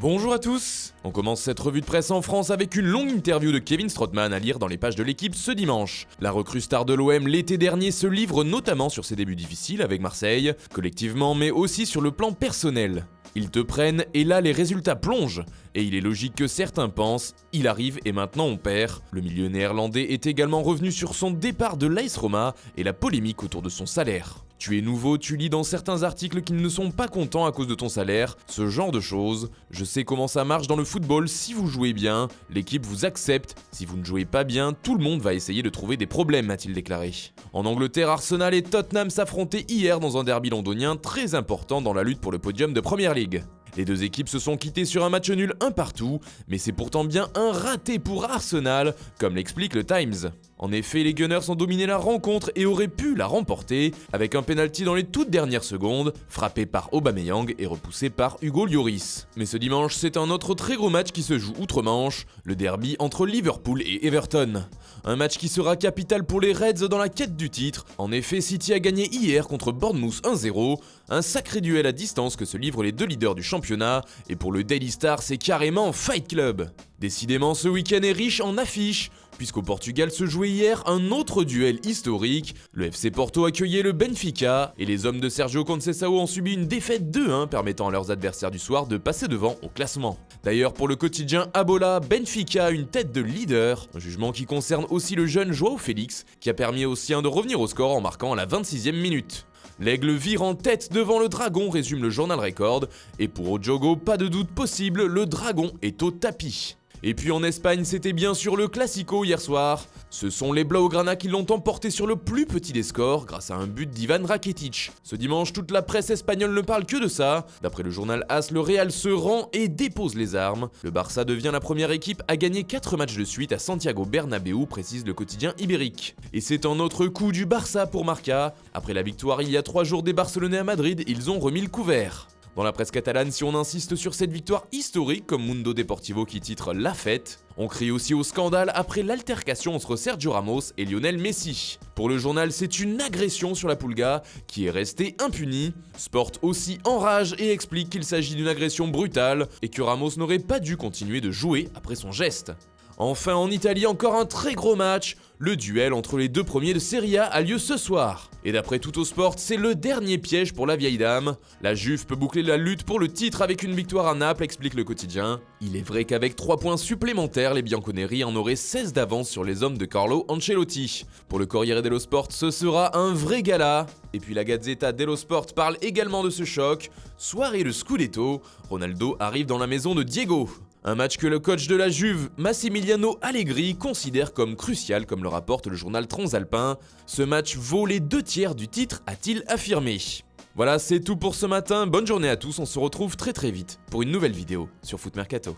Bonjour à tous. On commence cette revue de presse en France avec une longue interview de Kevin Strootman à lire dans les pages de l'équipe ce dimanche. La recrue star de l'OM l'été dernier se livre notamment sur ses débuts difficiles avec Marseille, collectivement mais aussi sur le plan personnel. Ils te prennent et là les résultats plongent. Et il est logique que certains pensent, il arrive et maintenant on perd. Le milieu néerlandais est également revenu sur son départ de l'AS Roma et la polémique autour de son salaire. Tu es nouveau, tu lis dans certains articles qu'ils ne sont pas contents à cause de ton salaire, ce genre de choses. Je sais comment ça marche dans le football, si vous jouez bien, l'équipe vous accepte, si vous ne jouez pas bien, tout le monde va essayer de trouver des problèmes, a-t-il déclaré. En Angleterre, Arsenal et Tottenham s'affrontaient hier dans un derby londonien très important dans la lutte pour le podium de Premier League. Les deux équipes se sont quittées sur un match nul un partout, mais c'est pourtant bien un raté pour Arsenal, comme l'explique le Times. En effet, les Gunners ont dominé la rencontre et auraient pu la remporter, avec un penalty dans les toutes dernières secondes, frappé par Aubameyang et repoussé par Hugo Lloris. Mais ce dimanche, c'est un autre très gros match qui se joue outre-Manche, le derby entre Liverpool et Everton. Un match qui sera capital pour les Reds dans la quête du titre. En effet, City a gagné hier contre Bournemouth 1-0, un sacré duel à distance que se livrent les deux leaders du championnat, et pour le Daily Star, c'est carrément Fight Club. Décidément, ce week-end est riche en affiches, puisqu'au Portugal se jouait hier un autre duel historique. Le FC Porto accueillait le Benfica, et les hommes de Sergio Conceição ont subi une défaite 2-1 permettant à leurs adversaires du soir de passer devant au classement. D'ailleurs, pour le quotidien Abola, Benfica a une tête de leader, un jugement qui concerne aussi le jeune João Félix, qui a permis aux siens de revenir au score en marquant à la 26e minute. L'aigle vire en tête devant le dragon, résume le journal Record, et pour Odjogo, pas de doute possible, le dragon est au tapis. Et puis en Espagne, c'était bien sûr le Classico hier soir. Ce sont les Blaugrana qui l'ont emporté sur le plus petit des scores grâce à un but d'Ivan Rakitic. Ce dimanche, toute la presse espagnole ne parle que de ça. D'après le journal AS, le Real se rend et dépose les armes. Le Barça devient la première équipe à gagner 4 matchs de suite à Santiago Bernabéu, précise le quotidien ibérique. Et c'est un autre coup du Barça pour Marca. Après la victoire il y a 3 jours des Barcelonais à Madrid, ils ont remis le couvert. Dans la presse catalane, si on insiste sur cette victoire historique, comme Mundo Deportivo qui titre La Fête, on crie aussi au scandale après l'altercation entre Sergio Ramos et Lionel Messi. Pour le journal, c'est une agression sur la Pulga qui est restée impunie. Sport aussi enrage et explique qu'il s'agit d'une agression brutale et que Ramos n'aurait pas dû continuer de jouer après son geste. Enfin, en Italie, encore un très gros match. Le duel entre les deux premiers de Serie A a lieu ce soir. Et d'après Tuttosport, c'est le dernier piège pour la vieille dame. La Juve peut boucler la lutte pour le titre avec une victoire à Naples, explique le quotidien. Il est vrai qu'avec 3 points supplémentaires, les Bianconeri en auraient 16 d'avance sur les hommes de Carlo Ancelotti. Pour le Corriere dello Sport, ce sera un vrai gala. Et puis la Gazzetta dello Sport parle également de ce choc. Soirée de Scudetto, Ronaldo arrive dans la maison de Diego. Un match que le coach de la Juve, Massimiliano Allegri, considère comme crucial, comme le rapporte le journal Transalpin. Ce match vaut les 2/3 du titre, a-t-il affirmé. Voilà, c'est tout pour ce matin. Bonne journée à tous, on se retrouve très vite pour une nouvelle vidéo sur Foot Mercato.